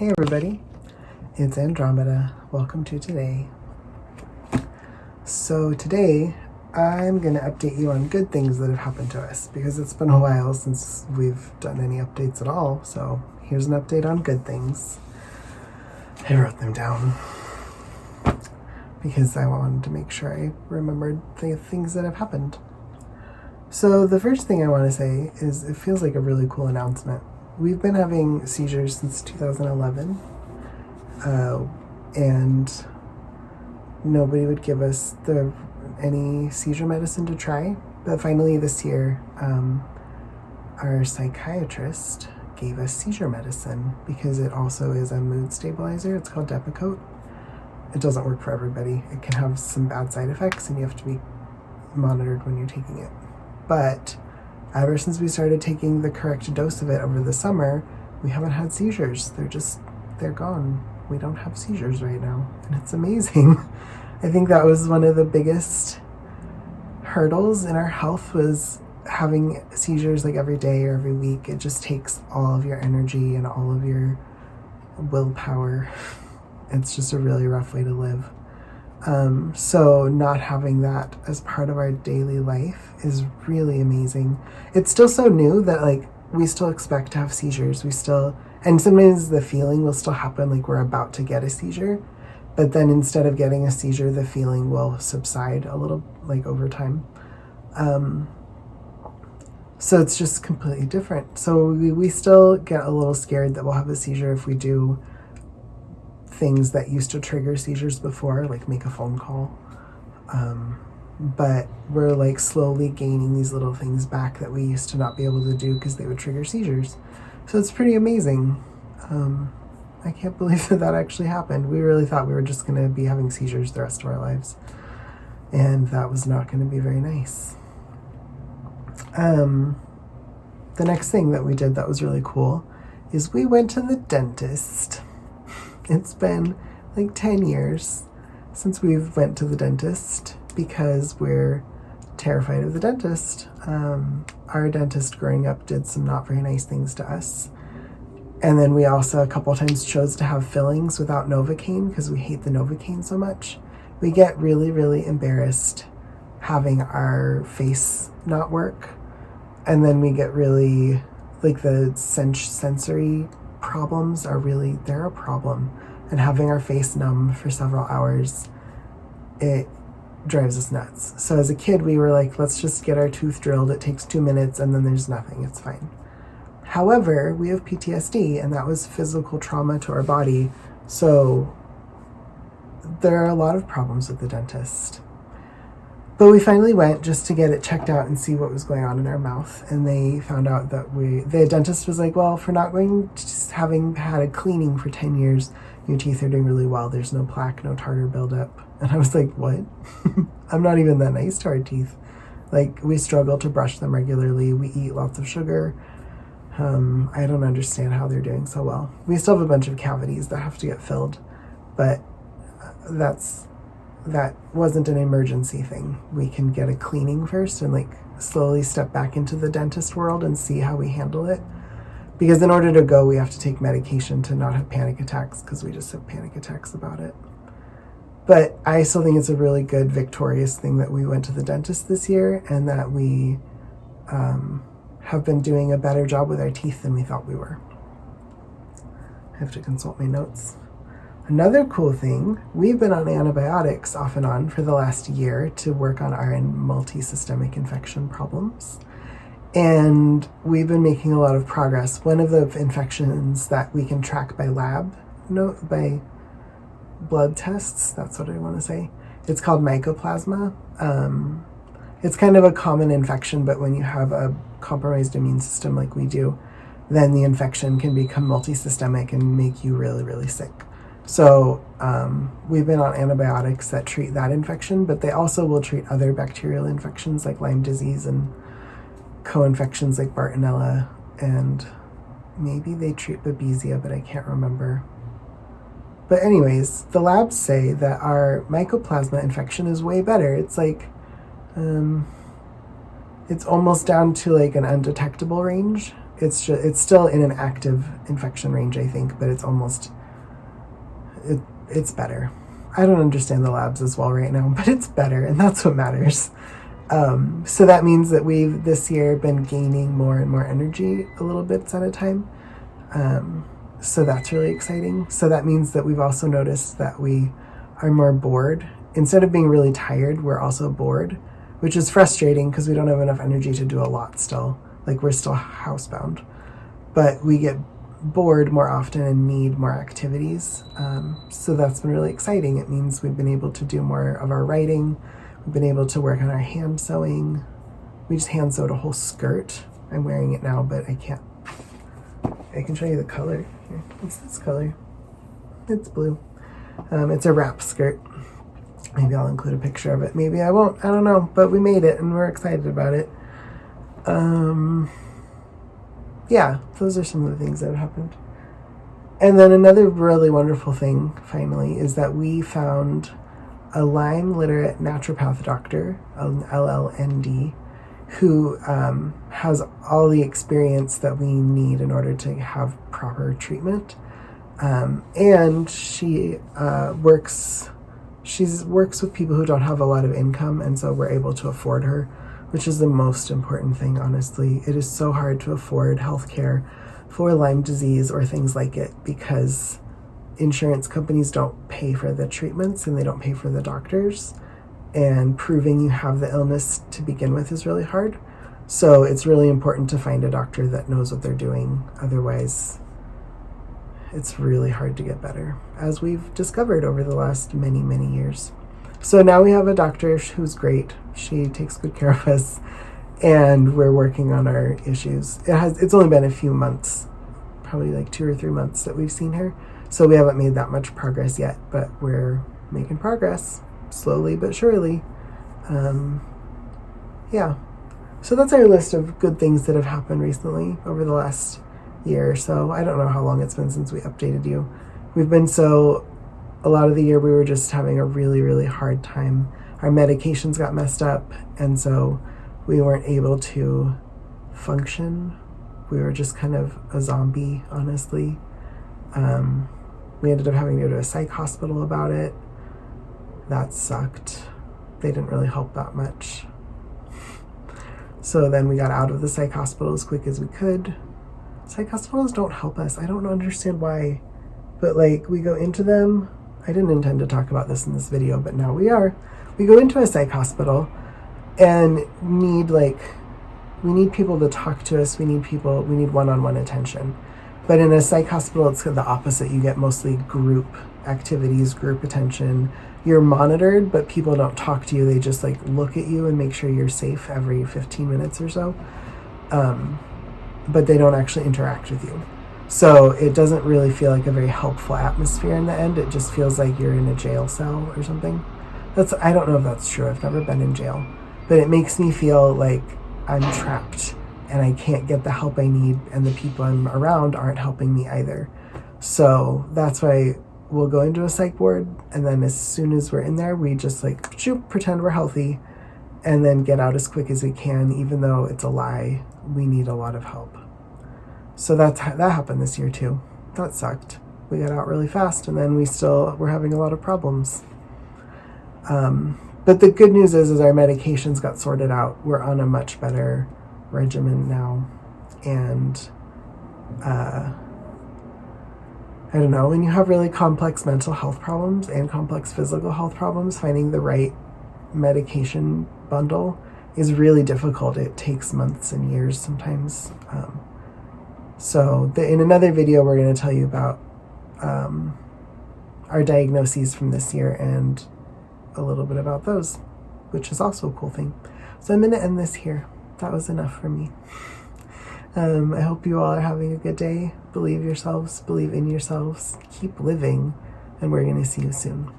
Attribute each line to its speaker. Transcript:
Speaker 1: Hey everybody, it's Andromeda. Welcome to today. So today, I'm going to update you on good things that have happened to us because it's been a while since we've done any updates at all. So here's an update on good things. I wrote them down because I wanted to make sure I remembered the things that have happened. So the first thing I want to say is it feels like a really cool announcement. We've been having seizures since 2011, and nobody would give us any seizure medicine to try. But finally this year, our psychiatrist gave us seizure medicine because it also is a mood stabilizer. It's called Depakote. It doesn't work for everybody. It can have some bad side effects and you have to be monitored when you're taking it. But ever since we started taking the correct dose of it over the summer, we haven't had seizures. They're gone. We don't have seizures right now, and it's amazing. I think that was one of the biggest hurdles in our health, was having seizures like every day or every week. It just takes all of your energy and all of your willpower. It's just a really rough way to live. So not having that as part of our daily life is really amazing. It's still so new that we still expect to have seizures. And sometimes the feeling will still happen like we're about to get a seizure, but then instead of getting a seizure, the feeling will subside a little over time. So it's just completely different. So we still get a little scared that we'll have a seizure if we do things that used to trigger seizures before, like make a phone call. But we're slowly gaining these little things back that we used to not be able to do because they would trigger seizures. So it's pretty amazing. I can't believe that actually happened. We really thought we were just going to be having seizures the rest of our lives. And that was not going to be very nice. The next thing that we did that was really cool is we went to the dentist. It's been 10 years since we've went to the dentist because we're terrified of the dentist. Our dentist growing up did some not very nice things to us. And then we also a couple times chose to have fillings without Novocaine because we hate the Novocaine so much. We get really, really embarrassed having our face not work. And then we get really, the sensory problems they're a problem. And having our face numb for several hours, it drives us nuts. So as a kid, we were let's just get our tooth drilled. It takes 2 minutes and then there's nothing. It's fine. However, we have PTSD, and that was physical trauma to our body. So there are a lot of problems with the dentist. But we finally went just to get it checked out and see what was going on in our mouth. And they found out that the dentist was well, for not having had a cleaning for 10 years, your teeth are doing really well. There's no plaque, no tartar buildup. And I was like, what? I'm not even that nice to our teeth. We struggle to brush them regularly. We eat lots of sugar. I don't understand how they're doing so well. We still have a bunch of cavities that have to get filled, but that wasn't an emergency thing. We can get a cleaning first and slowly step back into the dentist world and see how we handle it. Because in order to go, we have to take medication to not have panic attacks, because we just have panic attacks about it. But I still think it's a really good, victorious thing that we went to the dentist this year, and that we have been doing a better job with our teeth than we thought we were. I have to consult my notes. Another cool thing, we've been on antibiotics off and on for the last year to work on our multi-systemic infection problems. And we've been making a lot of progress. One of the infections that we can track by by blood tests, that's what I want to say. It's called mycoplasma. It's kind of a common infection, but when you have a compromised immune system like we do, then the infection can become multi-systemic and make you really, really sick. So we've been on antibiotics that treat that infection, but they also will treat other bacterial infections like Lyme disease and co-infections like Bartonella, and maybe they treat Babesia, but I can't remember. But anyways, the labs say that our mycoplasma infection is way better. It's it's almost down to an undetectable range. it's still in an active infection range, I think, but it's almost, it's better. I don't understand the labs as well right now, but it's better, and that's what matters. So that means that we've this year been gaining more and more energy a little bit at a time. So that's really exciting. So that means that we've also noticed that we are more bored. Instead of being really tired, we're also bored, which is frustrating because we don't have enough energy to do a lot still. Like, we're still housebound. But we get bored more often and need more activities. So that's been really exciting. It means we've been able to do more of our writing. We've been able to work on our hand sewing. We just hand sewed a whole skirt. I'm wearing it now, but I can't. I can show you the color. Here, what's this color? It's blue. It's a wrap skirt. Maybe I'll include a picture of it. Maybe I won't. I don't know. But we made it, and we're excited about it. Yeah, those are some of the things that have happened. And then another really wonderful thing, finally, is that we found a Lyme literate naturopath doctor, an LLND, who has all the experience that we need in order to have proper treatment. And she works with people who don't have a lot of income, and so we're able to afford her, which is the most important thing, honestly. It is so hard to afford healthcare for Lyme disease or things like it because insurance companies don't pay for the treatments and they don't pay for the doctors. And proving you have the illness to begin with is really hard. So it's really important to find a doctor that knows what they're doing. Otherwise, it's really hard to get better, as we've discovered over the last many, many years. So now we have a doctor who's great. She takes good care of us, and we're working on our issues. It's only been a few months, probably like 2 or 3 months that we've seen her. So we haven't made that much progress yet, but we're making progress, slowly but surely. Yeah. So that's our list of good things that have happened recently over the last year or so. I don't know how long it's been since we updated you. A lot of the year we were just having a really, really hard time. Our medications got messed up, and so we weren't able to function. We were just kind of a zombie, honestly. We ended up having to go to a psych hospital about it. That sucked. They didn't really help that much. So then we got out of the psych hospital as quick as we could. Psych hospitals don't help us. I don't understand why. But we go into them. I didn't intend to talk about this in this video, but now we are. We go into a psych hospital and we need people to talk to us. We need one-on-one attention. But in a psych hospital, it's the opposite. You get mostly group activities, group attention. You're monitored, but people don't talk to you. They just look at you and make sure you're safe every 15 minutes or so. But they don't actually interact with you. So it doesn't really feel like a very helpful atmosphere in the end. It just feels like you're in a jail cell or something. I don't know if that's true. I've never been in jail. But it makes me feel like I'm trapped and I can't get the help I need, and the people I'm around aren't helping me either. So that's why we'll go into a psych ward, and then as soon as we're in there, we just pretend we're healthy and then get out as quick as we can, even though it's a lie. We need a lot of help. So that happened this year too. That sucked. We got out really fast, and then we're having a lot of problems. But the good news is our medications got sorted out. We're on a much better regimen now. And I don't know, when you have really complex mental health problems and complex physical health problems, finding the right medication bundle is really difficult. It takes months and years sometimes. In another video, we're going to tell you about our diagnoses from this year and a little bit about those, which is also a cool thing. So I'm going to end this here. That was enough for me. I hope you all are having a good day. Believe yourselves, believe in yourselves, keep living, and we're going to see you soon.